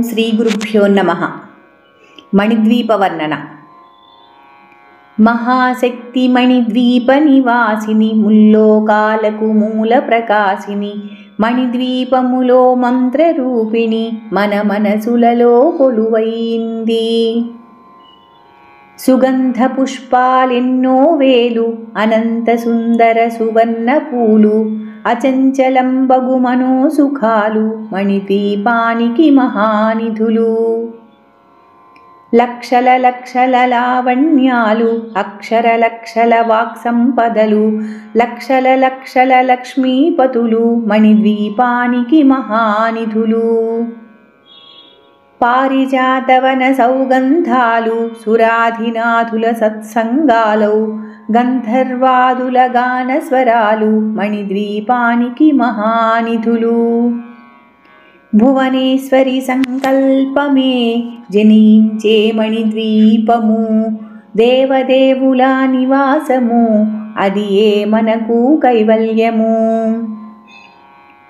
శ్రీ గురుభ్యో నమః. మణిద్వీప వర్ణన. మహాశక్తి మణిద్వీప నివాసిని, ముల్లోకాలకు మూల ప్రకాశిని, మణిద్వీపములో మంత్రరూపిణి, మన మనసులలో కొలువైంది. సుగంధ పుష్పాలెన్నో వేలు, అనంత సుందర సువర్ణ పూలు, అచంచలంబగు మనోసుఖాలు, మణిద్వీపానికి మహానిధులు. లక్షల లక్షల లావణ్యాలు, అక్షర లక్షల వాక్సంపదలు, లక్షల లక్షల లక్ష్మీపతులు, మణిద్వీపానికి మహానిధులు. పారిజాతవన సౌగంధాలు, సురాధినాథుల సత్సంగాలు, గంధర్వాదుల గానస్వరాలు, మణిద్వీపానికి మహానిధులు. భువనేశ్వరి సంకల్పమే జనించే మణిద్వీపము, దేవదేవుల నివాసము, అది ఏ మనకు కైవల్యము.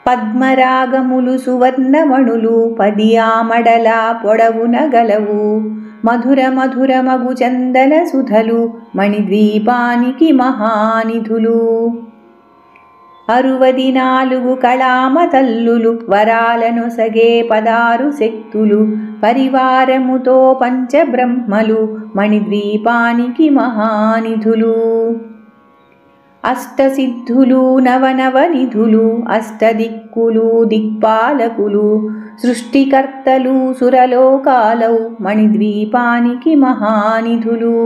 పద్మరాగములు సువర్ణమణులు, పది ఆమడల పొడవున గలవు, మధుర మధుర మగు చందన సుధలు, మణిద్వీపానికి మహానిధులు. 64 కళామ తల్లులు, వరాలను సగే 16 శక్తులు, పరివారముతో పంచబ్రహ్మలు, మణిద్వీపానికి మహానిధులు. అష్టసిద్ధులు నవనవనిధులు, అష్టదిక్కులు దిక్పాలకులు, సృష్టికర్తలు సురలోకాలౌ, మణిద్వీపానికి మహానిధులు.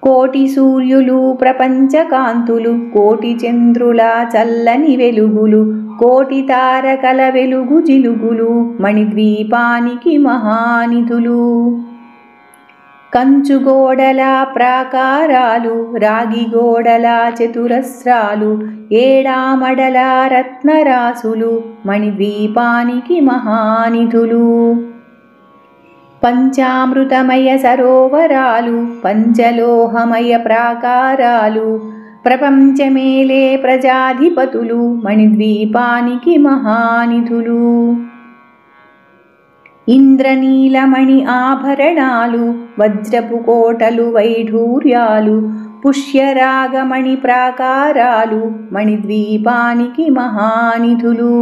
కోటి సూర్యులు ప్రపంచకాంతులు, కోటి చంద్రుల చల్లని వెలుగులు, కోటి తారకల వెలుగు జిలుగులు, మణిద్వీపానికి మహానిధులు. కంచుగోడల ప్రాకారాలు, రాగిగోడల చతురస్రాలు, ఏడామడల రత్నరాసులు, మణిద్వీపానికి మహానిధులు. పంచామృతమయ సరోవరాలు, పంచలోహమయ ప్రాకారాలు, ప్రపంచమేలే ప్రజాధిపతులు, మణిద్వీపానికి మహానిధులు. ఇంద్రనీలమణి ఆభరణాలు, వజ్రపు కోటలు వైఢూర్యాలు, పుష్యరాగమణి ప్రాకారాలు, మణిద్వీపానికి మహానిధులు.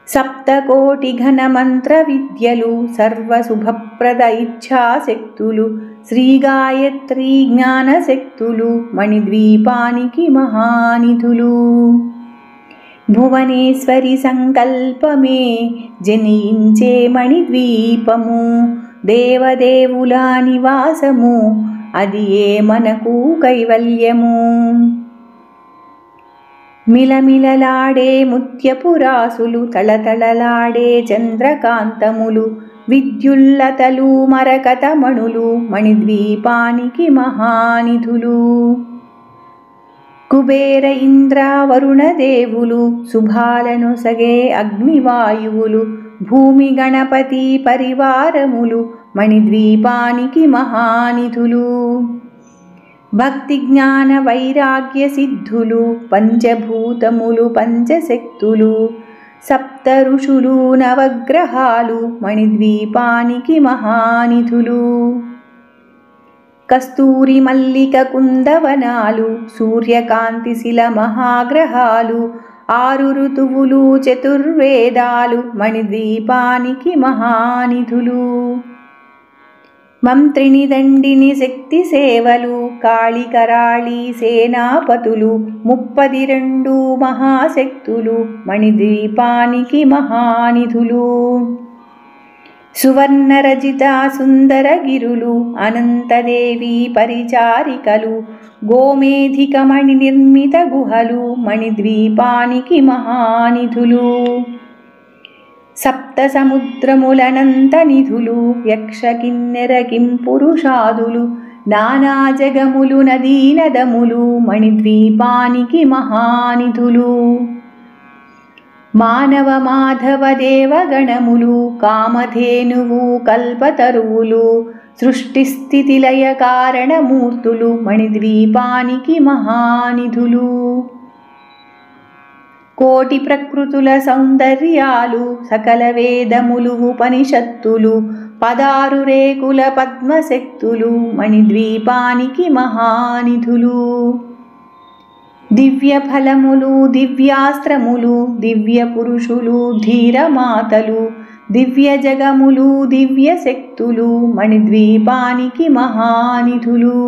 సప్తకోటి ఘన మంత్ర విద్యలు, సర్వశుభప్రద ఇచ్ఛాశక్తులు, శ్రీగాయత్రీ జ్ఞానశక్తులు, మణిద్వీపానికి మహానిధులు. భువనేశ్వరి సంకల్పమే జనించే మణిద్వీపము, దేవదేవుల నివాసము, అది ఏ మనకు కైవల్యము. మిలమిలలాడే ముత్యపురాసులు, తళతళలాడే చంద్రకాంతములు, విద్యుల్లతలు మరకతమణులు, మణిద్వీపానికి మహానిధులు. కుబేర ఇంద్ర వరుణ దేవులు, శుభాలను సగే అగ్నివాయువులు, భూమి గణపతి పరివారములు, మణిద్వీపానికి మహానిధులు. భక్తి జ్ఞాన వైరాగ్య సిద్ధులు, పంచభూతములు పంచశక్తులు, సప్త ఋషులు నవగ్రహాలు, మణిద్వీపానికి మహానిధులు. కస్తూరి మల్లిక కుందవనాలు, సూర్యకాంతి శిల మహాగ్రహాలు, 6 ఋతువులు చతుర్వేదాలు, మణిద్వీపానికి మహానిధులు. మంత్రిని దండిని శక్తి సేవలు, కాళికరాళి సేనాపతులు, 32 మహాశక్తులు, మణిద్వీపానికి మహానిధులు. సువర్ణరజిత సుందరగిరులు, అనంతదేవి పరిచారికలు, గోమేధిక మణి నిర్మిత గుహలు, మణిద్వీపానికి మహానిధులు. సప్త సముద్రములనంత నిధులు, యక్ష కిన్నెర కింపురుషాదులు, నానా జగములు నదీనదములు, మణిద్వీపానికి మహానిధులు. మానవ మాధవ దేవగణములు, కామధేనువు కల్పతరువులు, సృష్టిస్థితి లయ కారణమూర్తులు, మణిద్వీపానికి మహానిధులు. కోటి ప్రకృతుల సౌందర్యాలు సకల వేదములు ఉపనిషత్తులు 16 రేకుల పద్మశక్తులు మణిద్వీపానికి మహానిధులు. దివ్య ఫలములు దివ్యాస్త్రములు దివ్య పురుషులు ధీరమాతలు దివ్య జగములు దివ్య శక్తులు మణిద్వీపానికి మహానిధులు.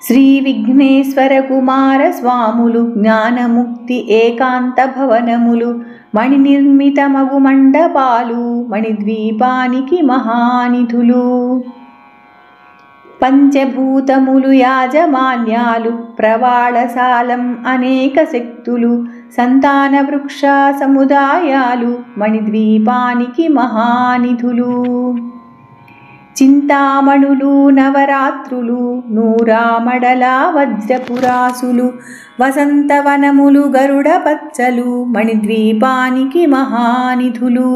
శ్రీ విఘ్నేశ్వర కుమార స్వాములు జ్ఞానముక్తి ఏకాంత భవనములు మణినిర్మితమగు మండపాలు మణిద్వీపానికి మహానిధులు. పంచభూతములు యాజమాన్యాలు ప్రవాళశాలం అనేక శక్తులు సంతాన వృక్ష సముదాయాలు మణిద్వీపానికి మహానిధులు. చింతామణులు నవరాత్రులు నూరామడల వజ్రపురాసులు వసంతవనములు గరుడ పచ్చలు మణిద్వీపానికి మహానిధులు.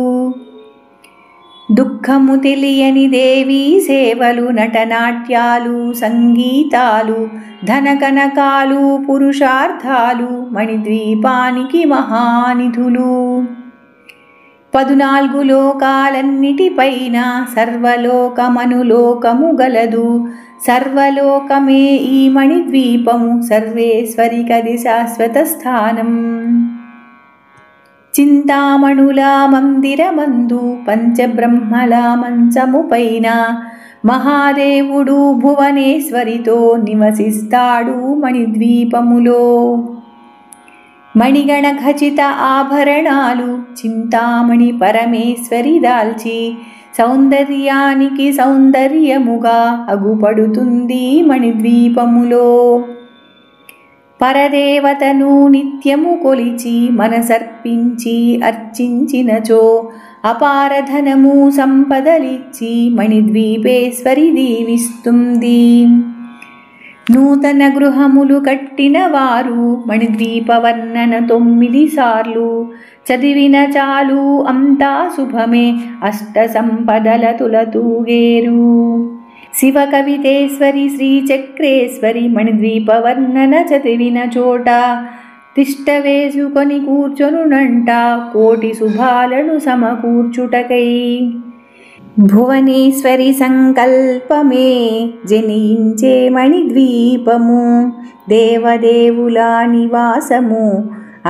దుఃఖము తెలియని దేవీ సేవలు నటనాట్యాలు సంగీతాలు ధనకనకాలు పురుషార్థాలు మణిద్వీపానికి మహానిధులు. 14 లోకాలన్నిటిపైన సర్వలోకమనులోకము గలదు. సర్వలోకమే ఈ మణిద్వీపము సర్వేశ్వరికది శాశ్వత స్థానం. చింతామణుల మందిరమందు పంచబ్రహ్మల మంచము పైన మహాదేవుడు భువనేశ్వరితో నివసిస్తాడు మణిద్వీపములో. మణిగణ ఖచిత ఆభరణాలు చింతామణి పరమేశ్వరి దాల్చి సౌందర్యానికి సౌందర్యముగా అగుపడుతుంది మణిద్వీపములో. పరదేవతను నిత్యము కొలిచి మనసర్పించి అర్చించినచో అపారధనము సంపదలిచ్చి మణిద్వీపేశ్వరి దీవిస్తుంది. నూతన గృహములు కట్టిన వారు మణిద్వీప వర్ణన 9 సార్లు చదివిన చాలు అంతా శుభమే అష్ట సంపదల తులతూగేరు. శివ కవితేశ్వరి శ్రీచక్రేశ్వరి మణిద్వీప వర్ణన చదివిన చోట తిష్ట వేసుకొని కూర్చొనునంట కోటి శుభాలను సమకూర్చుటకై. భువనేశ్వరి సంకల్పమే జనించే మణిద్వీపము దేవదేవుల నివాసము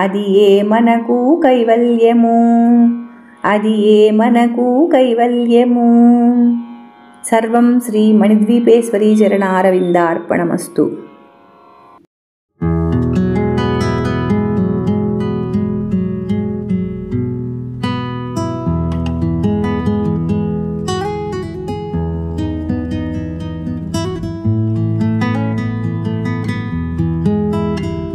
అది ఏ మనకు కైవల్యము అది ఏ మనకు కైవల్యము. సర్వం శ్రీ మణిద్వీపేశ్వరీ చరణారవిందార్పణమస్తు.